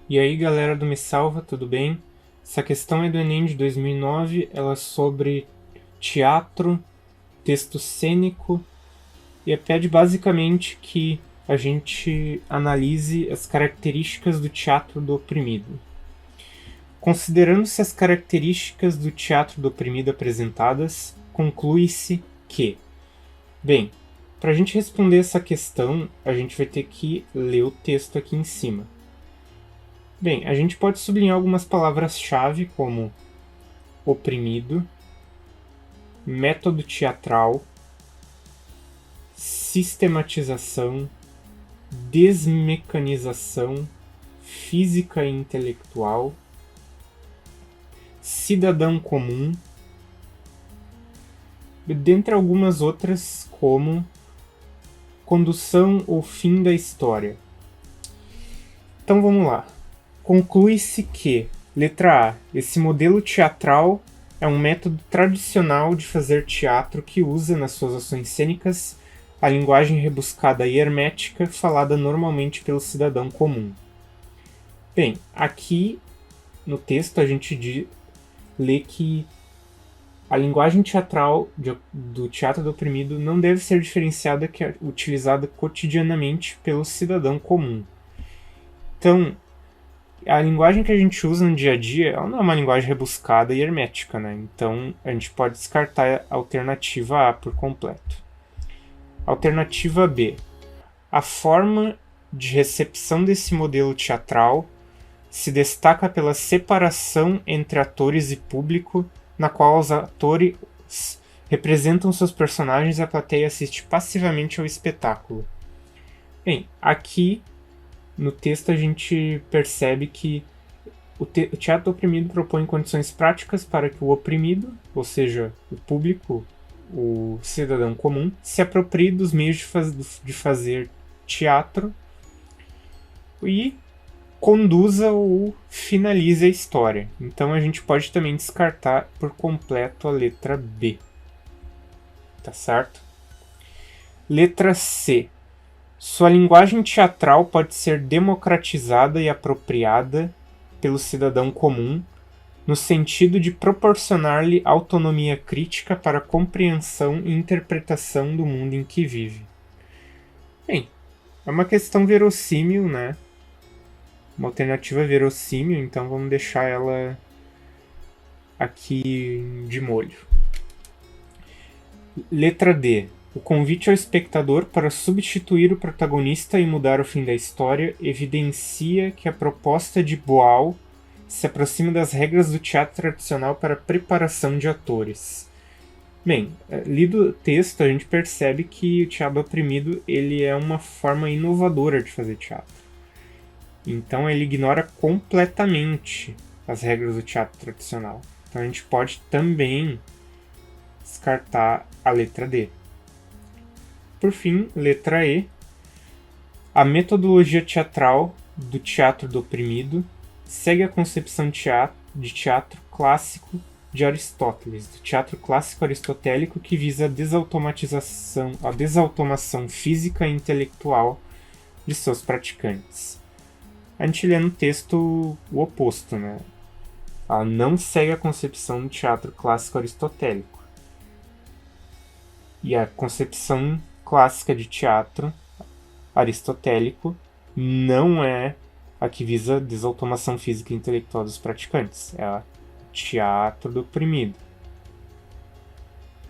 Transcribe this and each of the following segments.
E aí, galera do Me Salva, tudo bem? Essa questão é do Enem de 2009, ela é sobre teatro, texto cênico, e pede basicamente que a gente analise as características do teatro do oprimido. Considerando-se as características do teatro do oprimido apresentadas, conclui-se que, bem, para a gente responder essa questão, a gente vai ter que ler o texto aqui em cima. Bem, a gente pode sublinhar algumas palavras-chave como oprimido, método teatral, sistematização, desmecanização, física e intelectual, cidadão comum, dentre algumas outras como condução ou fim da história. Então vamos lá. Conclui-se que, letra A, esse modelo teatral é um método tradicional de fazer teatro que usa nas suas ações cênicas a linguagem rebuscada e hermética falada normalmente pelo cidadão comum. Bem, aqui no texto a gente lê que a linguagem teatral do teatro do oprimido não deve ser diferenciada que é utilizada cotidianamente pelo cidadão comum. Então, a linguagem que a gente usa no dia a dia, ela não é uma linguagem rebuscada e hermética, né? Então a gente pode descartar a alternativa A por completo. Alternativa B. A forma de recepção desse modelo teatral se destaca pela separação entre atores e público, na qual os atores representam seus personagens e a plateia assiste passivamente ao espetáculo. Bem, aqui no texto a gente percebe que o teatro do oprimido propõe condições práticas para que o oprimido, ou seja, o público, o cidadão comum, se aproprie dos meios de fazer teatro e conduza ou finalize a história. Então a gente pode também descartar por completo a letra B. Tá certo? Letra C. Sua linguagem teatral pode ser democratizada e apropriada pelo cidadão comum, no sentido de proporcionar-lhe autonomia crítica para a compreensão e interpretação do mundo em que vive. Bem, é uma questão verossímil, né? Uma alternativa verossímil, então vamos deixar ela aqui de molho. Letra D. O convite ao espectador para substituir o protagonista e mudar o fim da história evidencia que a proposta de Boal se aproxima das regras do teatro tradicional para a preparação de atores. Bem, lido o texto, a gente percebe que o teatro oprimido ele é uma forma inovadora de fazer teatro. Então ele ignora completamente as regras do teatro tradicional. Então a gente pode também descartar a letra D. Por fim, letra E. A metodologia teatral do teatro do oprimido segue a concepção de teatro clássico de Aristóteles, do teatro clássico aristotélico que visa a desautomação física e intelectual de seus praticantes. A gente lê no texto o oposto, né? Ela não segue a concepção do teatro clássico aristotélico. E a concepção clássica de teatro aristotélico não é a que visa a desautomação física e intelectual dos praticantes. É o teatro do oprimido.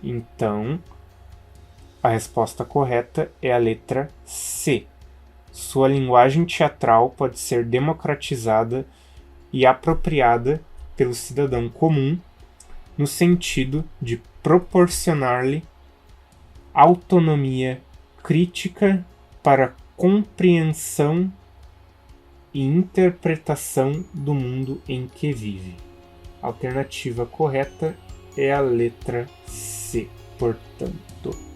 Então, a resposta correta é a letra C. Sua linguagem teatral pode ser democratizada e apropriada pelo cidadão comum no sentido de proporcionar-lhe autonomia crítica para compreensão e interpretação do mundo em que vive. A alternativa correta é a letra C, portanto.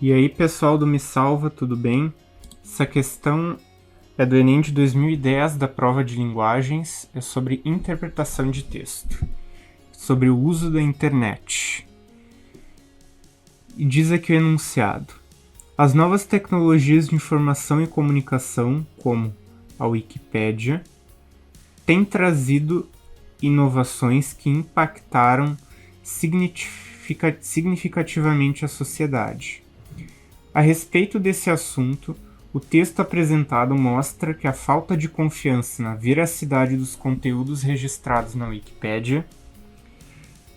E aí, pessoal do Me Salva, tudo bem? Essa questão é do Enem de 2010, da prova de linguagens, é sobre interpretação de texto, sobre o uso da internet. E diz aqui o enunciado: as novas tecnologias de informação e comunicação, como a Wikipédia, têm trazido inovações que impactaram significativamente a sociedade. A respeito desse assunto, o texto apresentado mostra que a falta de confiança na veracidade dos conteúdos registrados na Wikipédia...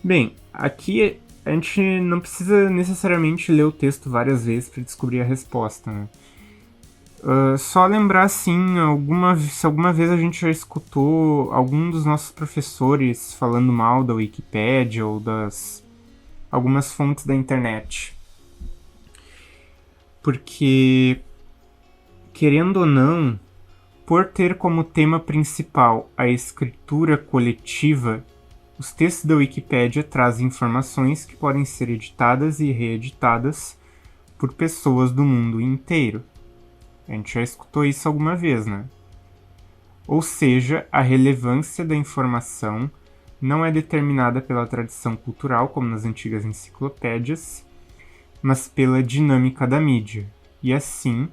Bem, aqui a gente não precisa necessariamente ler o texto várias vezes para descobrir a resposta, né? Só lembrar, assim, se alguma vez a gente já escutou algum dos nossos professores falando mal da Wikipédia ou das algumas fontes da internet. Porque, querendo ou não, por ter como tema principal a escritura coletiva, os textos da Wikipédia trazem informações que podem ser editadas e reeditadas por pessoas do mundo inteiro. A gente já escutou isso alguma vez, né? Ou seja, a relevância da informação não é determinada pela tradição cultural, como nas antigas enciclopédias, mas pela dinâmica da mídia. E assim,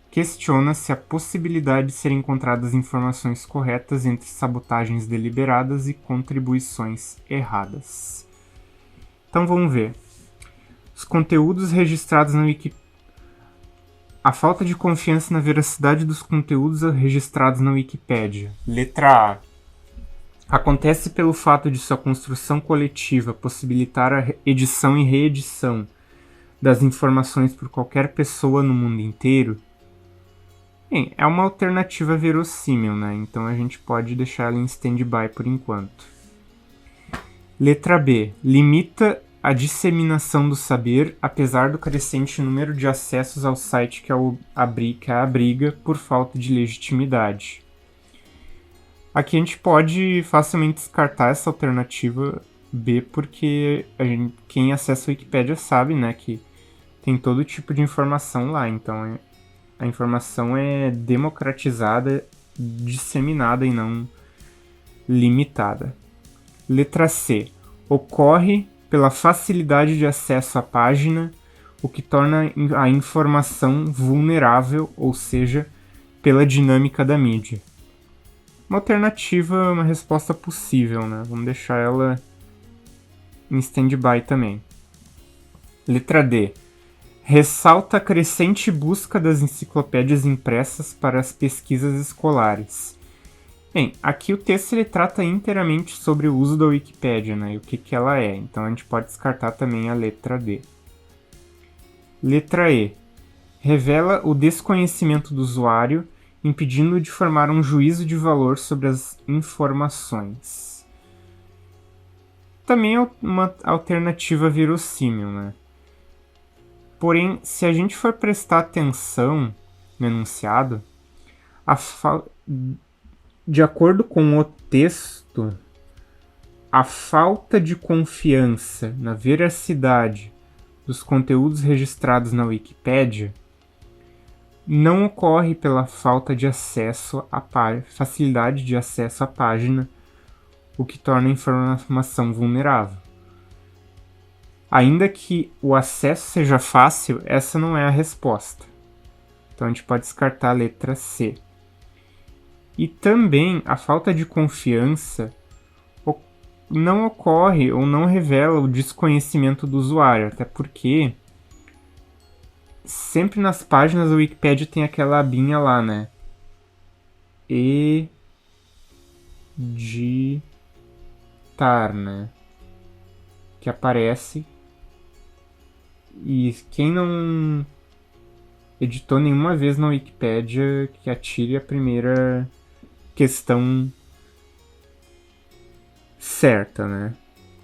questiona-se a possibilidade de serem encontradas informações corretas entre sabotagens deliberadas e contribuições erradas. Então vamos ver. Os conteúdos registrados na Wikipédia. A falta de confiança na veracidade dos conteúdos registrados na Wikipédia. Letra A. Acontece pelo fato de sua construção coletiva possibilitar a edição e reedição das informações por qualquer pessoa no mundo inteiro? Bem, é uma alternativa verossímil, né? Então a gente pode deixar ela em stand-by por enquanto. Letra B. Limita a disseminação do saber, apesar do crescente número de acessos ao site que a abriga por falta de legitimidade. Aqui a gente pode facilmente descartar essa alternativa B, porque quem acessa a Wikipédia sabe, né, que tem todo tipo de informação lá, então a informação é democratizada, disseminada e não limitada. Letra C. Ocorre pela facilidade de acesso à página, o que torna a informação vulnerável, ou seja, pela dinâmica da mídia. Uma alternativa, uma resposta possível, né? Vamos deixar ela em stand-by também. Letra D. Ressalta a crescente busca das enciclopédias impressas para as pesquisas escolares. Bem, aqui o texto ele trata inteiramente sobre o uso da Wikipédia, né? E o que ela é. Então a gente pode descartar também a letra D. Letra E. Revela o desconhecimento do usuário, impedindo-o de formar um juízo de valor sobre as informações. Também é uma alternativa verossímil, né? Porém, se a gente for prestar atenção no enunciado, de acordo com o texto, a falta de confiança na veracidade dos conteúdos registrados na Wikipédia não ocorre pela falta de acesso facilidade de acesso à página, o que torna a informação vulnerável. Ainda que o acesso seja fácil, essa não é a resposta. Então a gente pode descartar a letra C. E também a falta de confiança não ocorre ou não revela o desconhecimento do usuário, até porque sempre nas páginas da Wikipédia tem aquela abinha lá, né? Editar, né? Que aparece. E quem não editou nenhuma vez na Wikipédia, que atire a primeira questão certa, né?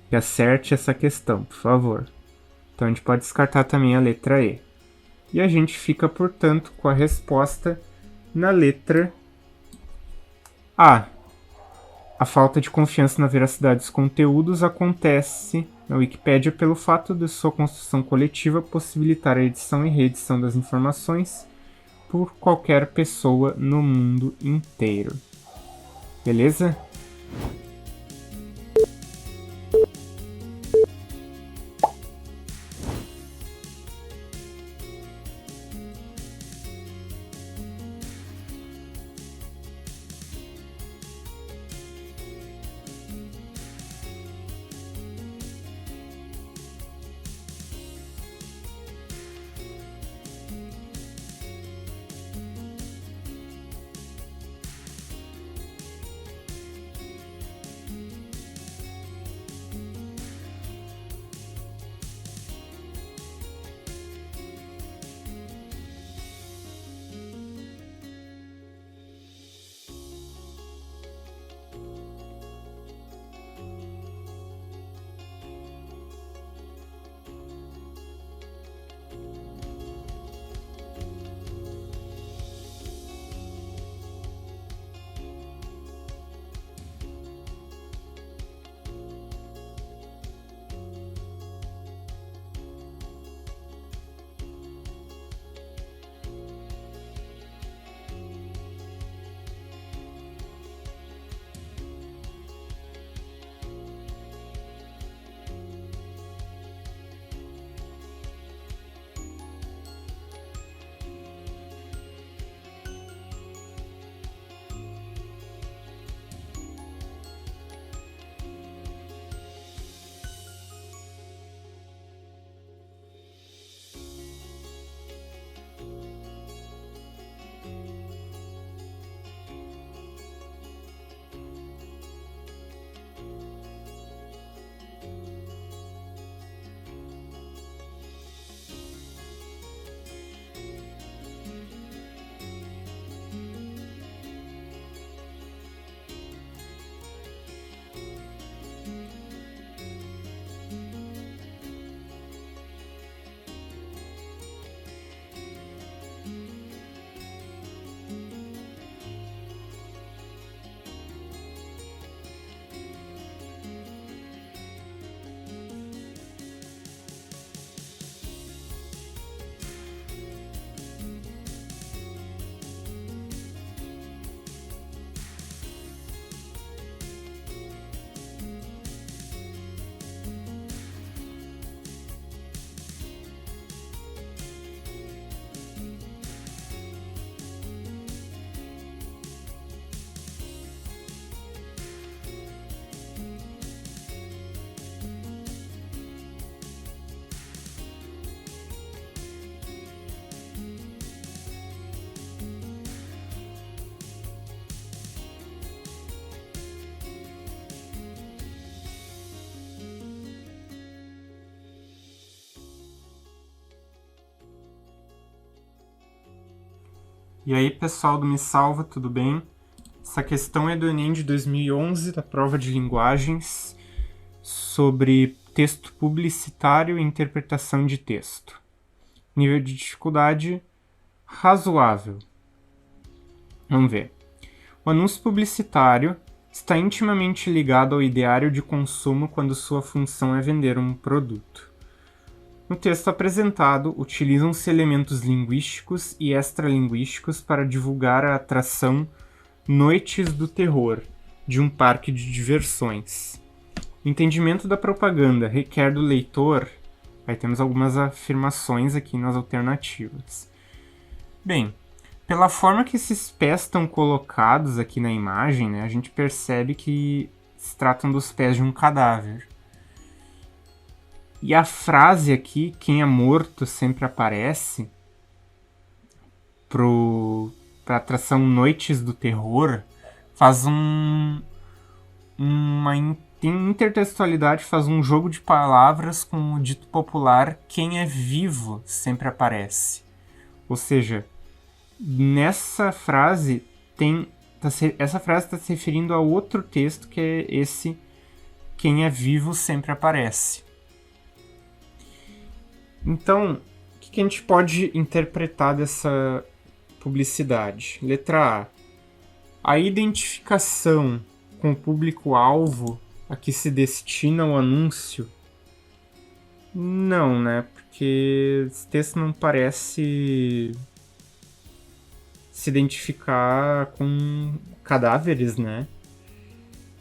Que acerte essa questão, por favor. Então a gente pode descartar também a letra E. E a gente fica, portanto, com a resposta na letra A. A falta de confiança na veracidade dos conteúdos acontece na Wikipédia pelo fato de sua construção coletiva possibilitar a edição e reedição das informações por qualquer pessoa no mundo inteiro. Beleza? E aí, pessoal do Me Salva, tudo bem? Essa questão é do Enem de 2011, da prova de linguagens, sobre texto publicitário e interpretação de texto. Nível de dificuldade razoável. Vamos ver. O anúncio publicitário está intimamente ligado ao ideário de consumo quando sua função é vender um produto. No texto apresentado, utilizam-se elementos linguísticos e extralinguísticos para divulgar a atração Noites do Terror, de um parque de diversões. O entendimento da propaganda requer do leitor... Aí temos algumas afirmações aqui nas alternativas. Bem, pela forma que esses pés estão colocados aqui na imagem, né, a gente percebe que se tratam dos pés de um cadáver. E a frase aqui, quem é morto sempre aparece, para atração Noites do Terror, faz tem intertextualidade, faz um jogo de palavras com o dito popular, quem é vivo sempre aparece. Ou seja, nessa frase, essa frase está se referindo a outro texto, que é esse, quem é vivo sempre aparece. Então, o que a gente pode interpretar dessa publicidade? Letra A. A identificação com o público-alvo a que se destina o anúncio Não, né? Porque esse texto não parece se identificar com cadáveres, né?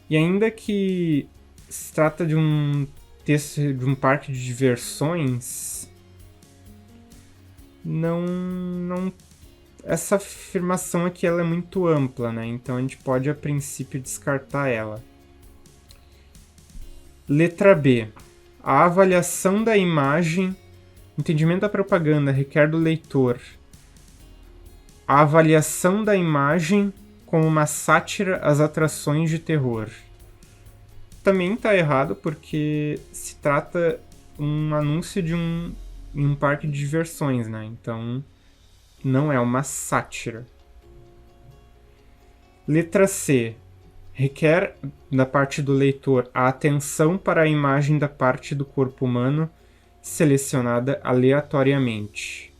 E ainda que se trata de um texto de um parque de diversões, não essa afirmação aqui ela é muito ampla, né? Então a gente pode a princípio descartar ela. Letra B. A avaliação da imagem, entendimento da propaganda requer do leitor a avaliação da imagem como uma sátira às atrações de terror. Também está errado porque se trata um anúncio de um parque de diversões, né? Então não é uma sátira. Letra C. Requer da parte do leitor a atenção para a imagem da parte do corpo humano selecionada aleatoriamente.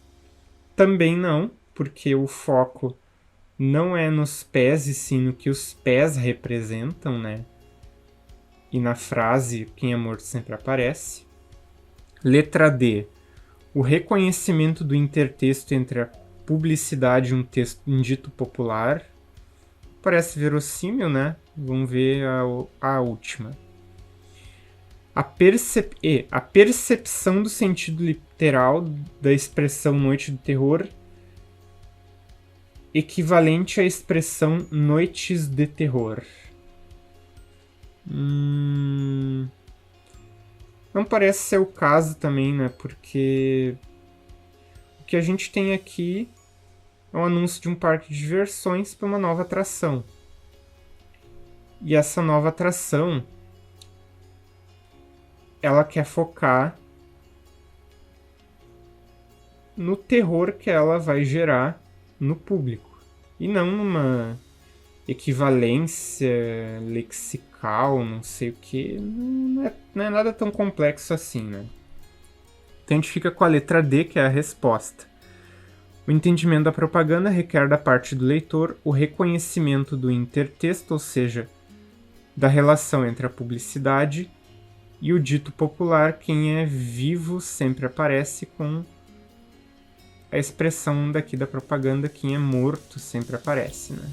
Também não, porque o foco não é nos pés e sim no que os pés representam, né? E na frase quem é morto sempre aparece. Letra D. O reconhecimento do intertexto entre a publicidade e um dito popular. Parece verossímil, né? Vamos ver a última. A percepção do sentido literal da expressão noite do terror equivalente à expressão noites de terror. Não parece ser o caso também, né? Porque o que a gente tem aqui é um anúncio de um parque de diversões para uma nova atração. E essa nova atração, ela quer focar no terror que ela vai gerar no público. E não numa equivalência lexical, não sei o que. Não é nada tão complexo assim, né? Então a gente fica com a letra D, que é a resposta. O entendimento da propaganda requer da parte do leitor o reconhecimento do intertexto, ou seja, da relação entre a publicidade e o dito popular. Quem é vivo sempre aparece, com a expressão daqui da propaganda, quem é morto sempre aparece, né?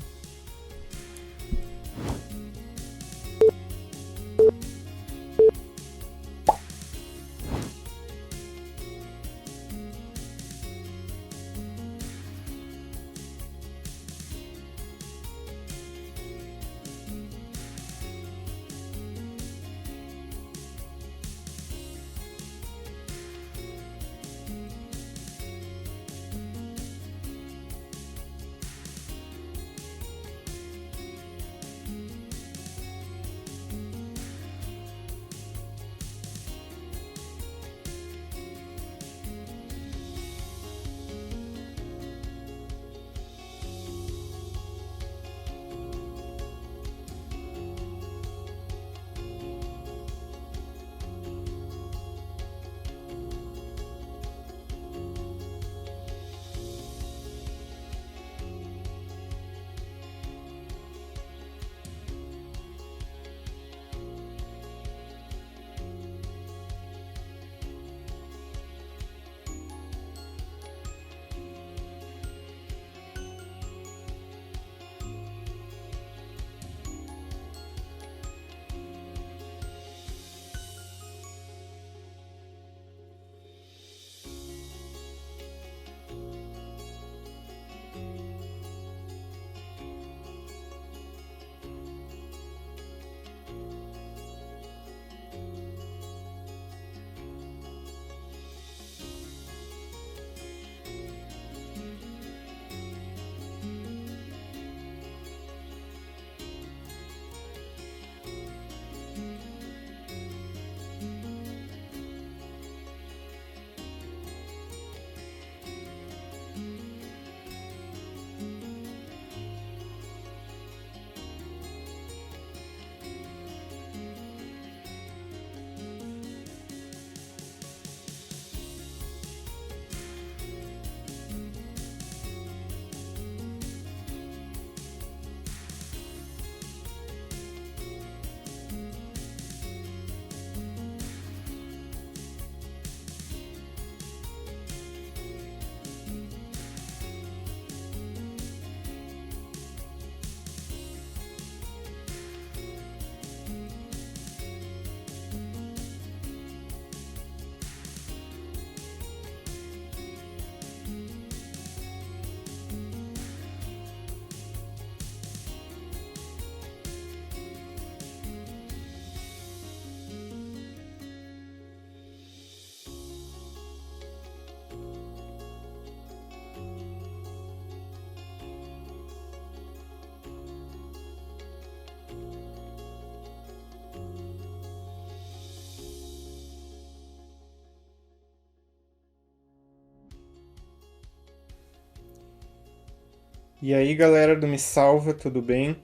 E aí, galera do Me Salva, tudo bem?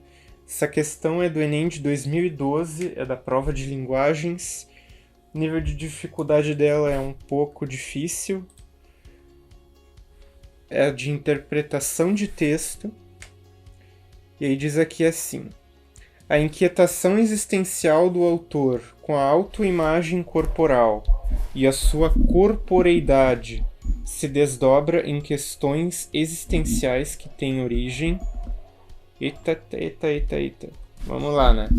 Essa questão é do Enem de 2012, é da prova de linguagens. O nível de dificuldade dela é um pouco difícil. É de interpretação de texto. E aí diz aqui assim: a inquietação existencial do autor com a autoimagem corporal e a sua corporeidade se desdobra em questões existenciais que têm origem. Eita. Vamos lá, né?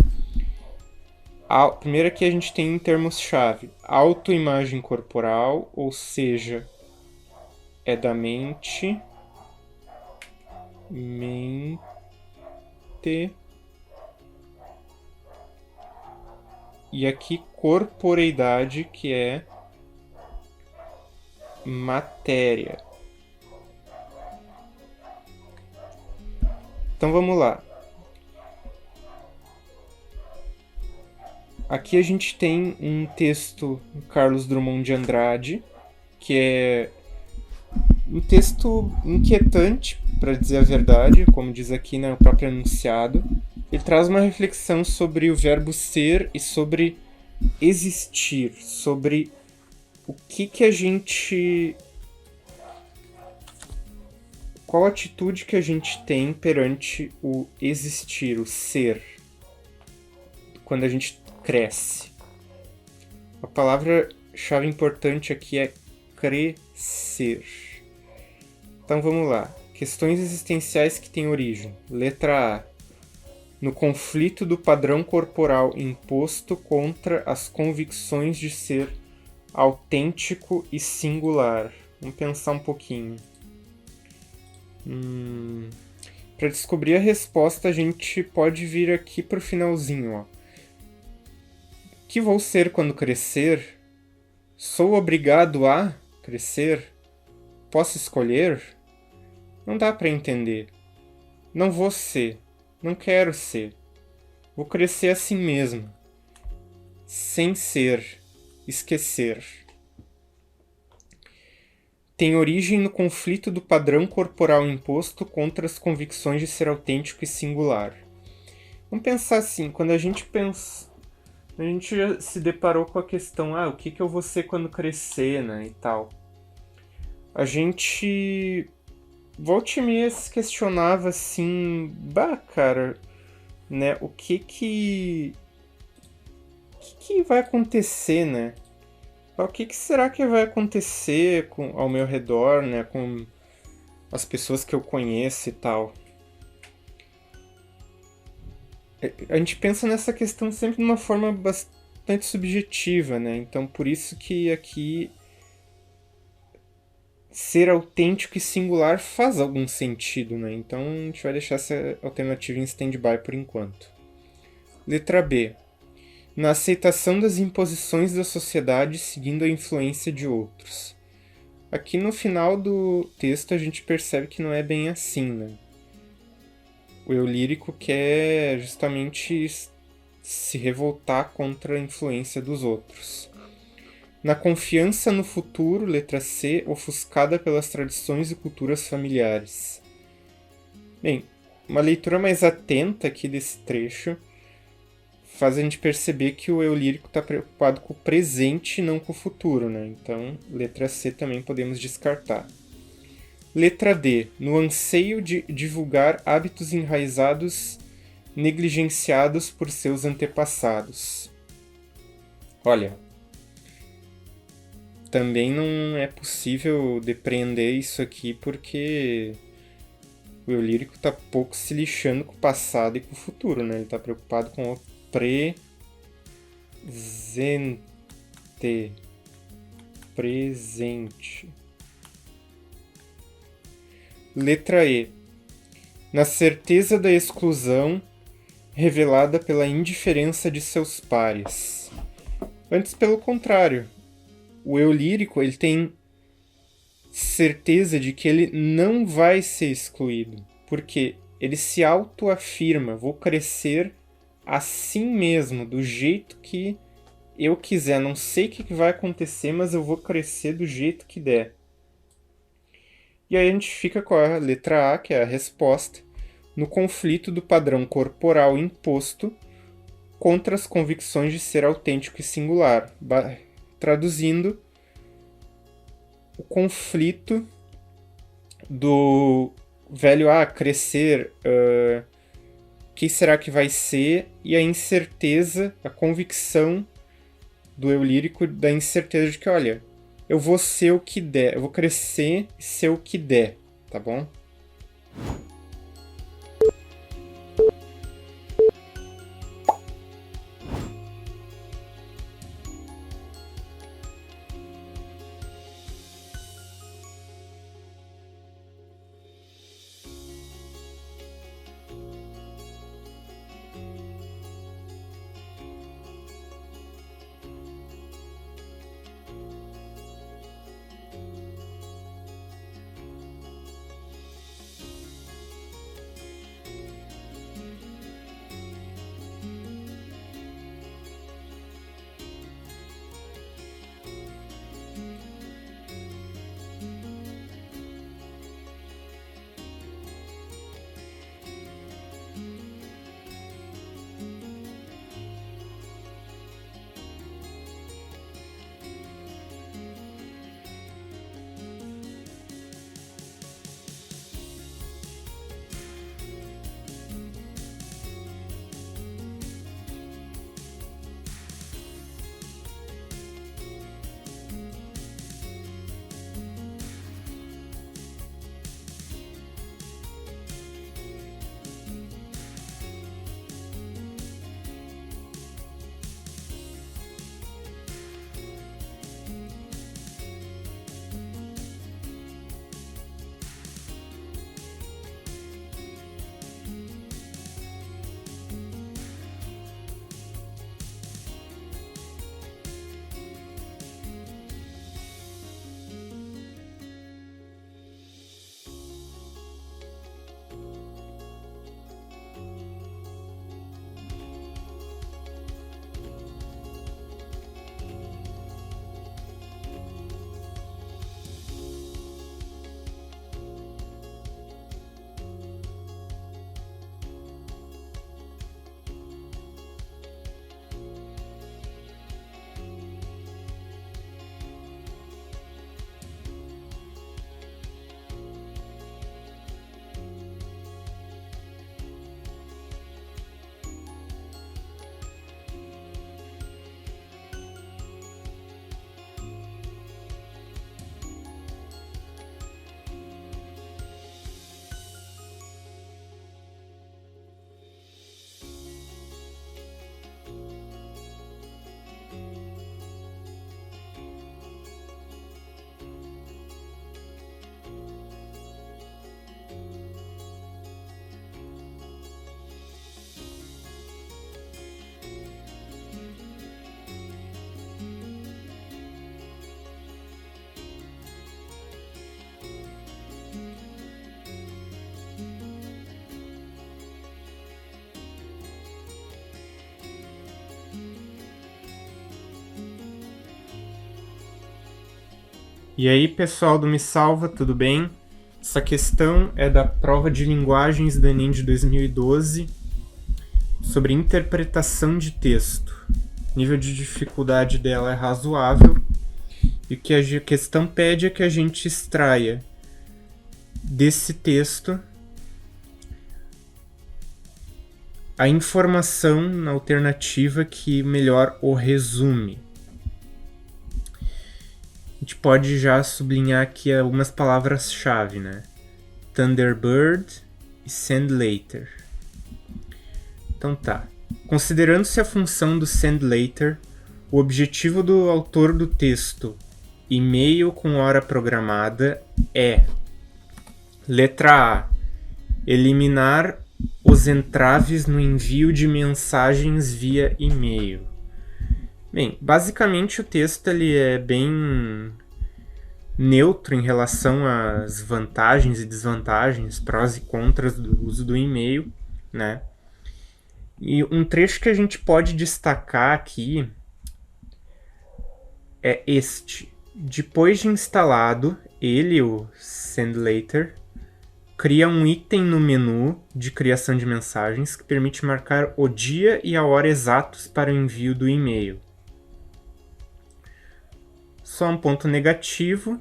Primeiro aqui a gente tem em termos-chave: autoimagem corporal, ou seja, é da mente. E aqui corporeidade, que é matéria. Então vamos lá. Aqui a gente tem um texto do Carlos Drummond de Andrade, que é um texto inquietante, para dizer a verdade, como diz aqui no próprio enunciado. Ele traz uma reflexão sobre o verbo ser e sobre existir, sobre o que a gente... qual a atitude que a gente tem perante o existir, o ser, quando a gente cresce. A palavra-chave importante aqui é crescer. Então vamos lá. Questões existenciais que têm origem. Letra A. No conflito do padrão corporal imposto contra as convicções de ser autêntico e singular. Vamos pensar um pouquinho. Para descobrir a resposta, a gente pode vir aqui para o finalzinho. Ó. O que vou ser quando crescer? Sou obrigado a crescer? Posso escolher? Não dá para entender. Não vou ser. Não quero ser. Vou crescer assim mesmo. Sem ser. Esquecer. Tem origem no conflito do padrão corporal imposto contra as convicções de ser autêntico e singular. Vamos pensar assim, quando a gente se deparou com a questão, o que eu vou ser quando crescer, né, e tal. A gente volta e meia se questionava assim, cara, né, o que vai acontecer, né? O que será que vai acontecer ao meu redor, né, com as pessoas que eu conheço e tal? A gente pensa nessa questão sempre de uma forma bastante subjetiva, né? Então, por isso que aqui ser autêntico e singular faz algum sentido, né? Então, a gente vai deixar essa alternativa em stand-by por enquanto. Letra B. Na aceitação das imposições da sociedade seguindo a influência de outros. Aqui no final do texto a gente percebe que não é bem assim, né? O eu lírico quer justamente se revoltar contra a influência dos outros. Na confiança no futuro, letra C, ofuscada pelas tradições e culturas familiares. Bem, uma leitura mais atenta aqui desse trecho faz a gente perceber que o eu lírico está preocupado com o presente e não com o futuro, né? Então, letra C também podemos descartar. Letra D. No anseio de divulgar hábitos enraizados negligenciados por seus antepassados. Olha, também não é possível depreender isso aqui porque o eu lírico está pouco se lixando com o passado e com o futuro, né? Ele está preocupado com o presente. Letra E. Na certeza da exclusão revelada pela indiferença de seus pares. Antes, pelo contrário, o eu lírico ele tem certeza de que ele não vai ser excluído, porque ele se autoafirma: vou crescer assim mesmo, do jeito que eu quiser. Não sei o que vai acontecer, mas eu vou crescer do jeito que der. E aí a gente fica com a letra A, que é a resposta, no conflito do padrão corporal imposto contra as convicções de ser autêntico e singular. Traduzindo, o conflito do velho crescer, que será que vai ser, e a incerteza, a convicção do eu lírico, da incerteza de que, olha, eu vou ser o que der, eu vou crescer e ser o que der, tá bom? E aí, pessoal do Me Salva, tudo bem? Essa questão é da prova de linguagens do Enem de 2012 sobre interpretação de texto. O nível de dificuldade dela é razoável e o que a questão pede é que a gente extraia desse texto a informação na alternativa que melhor o resume. A gente pode já sublinhar aqui algumas palavras-chave, né? Thunderbird e Send Later. Então tá. Considerando-se a função do Send Later, o objetivo do autor do texto e-mail com hora programada é: letra A. Eliminar os entraves no envio de mensagens via e-mail. Bem, basicamente o texto ele é bem neutro em relação às vantagens e desvantagens, prós e contras do uso do e-mail, né? E um trecho que a gente pode destacar aqui é este. Depois de instalado, ele, o SendLater, cria um item no menu de criação de mensagens que permite marcar o dia e a hora exatos para o envio do e-mail. Só um ponto negativo: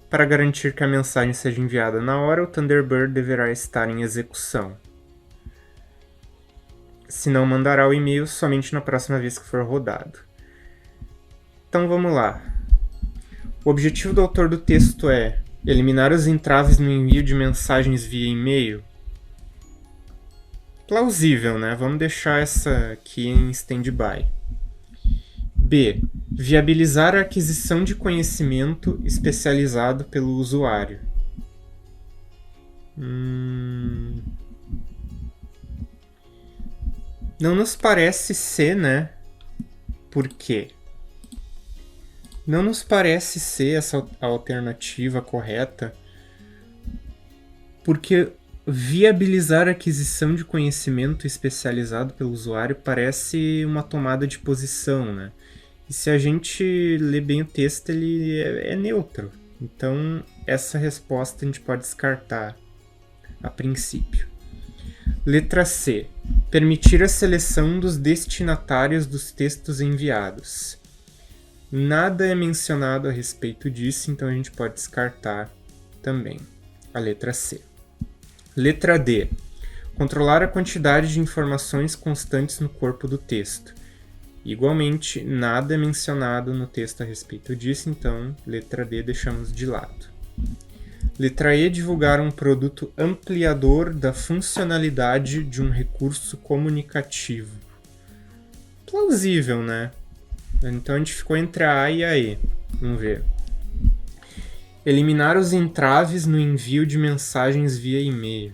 para garantir que a mensagem seja enviada na hora, o Thunderbird deverá estar em execução. Senão mandará o e-mail somente na próxima vez que for rodado. Então vamos lá. O objetivo do autor do texto é eliminar os entraves no envio de mensagens via e-mail. Plausível, né? Vamos deixar essa aqui em stand-by. B. Viabilizar a aquisição de conhecimento especializado pelo usuário. Não nos parece ser, né? Por quê? Não nos parece ser essa alternativa correta, porque viabilizar a aquisição de conhecimento especializado pelo usuário parece uma tomada de posição, né? E se a gente lê bem o texto, ele é neutro. Então, essa resposta a gente pode descartar a princípio. Letra C. Permitir a seleção dos destinatários dos textos enviados. Nada é mencionado a respeito disso, então a gente pode descartar também a letra C. Letra D. Controlar a quantidade de informações constantes no corpo do texto. Igualmente, nada é mencionado no texto a respeito disso, então letra D deixamos de lado. Letra E. Divulgar um produto ampliador da funcionalidade de um recurso comunicativo. Plausível, né? Então a gente ficou entre a A e a E. Vamos ver. Eliminar os entraves no envio de mensagens via e-mail.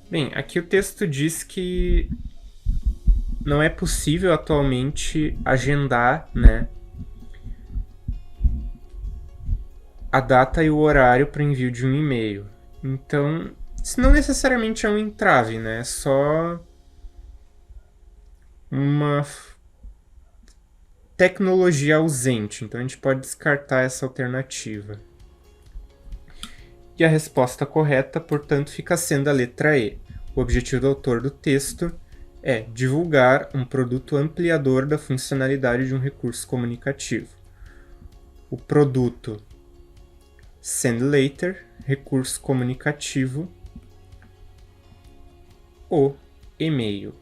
Bem, aqui o texto diz que não é possível atualmente agendar, né, a data e o horário para o envio de um e-mail. Então, isso não necessariamente é um entrave, né? É só uma tecnologia ausente. Então, a gente pode descartar essa alternativa. E a resposta correta, portanto, fica sendo a letra E. O objetivo do autor do texto é divulgar um produto ampliador da funcionalidade de um recurso comunicativo. O produto SendLater, recurso comunicativo, o e-mail.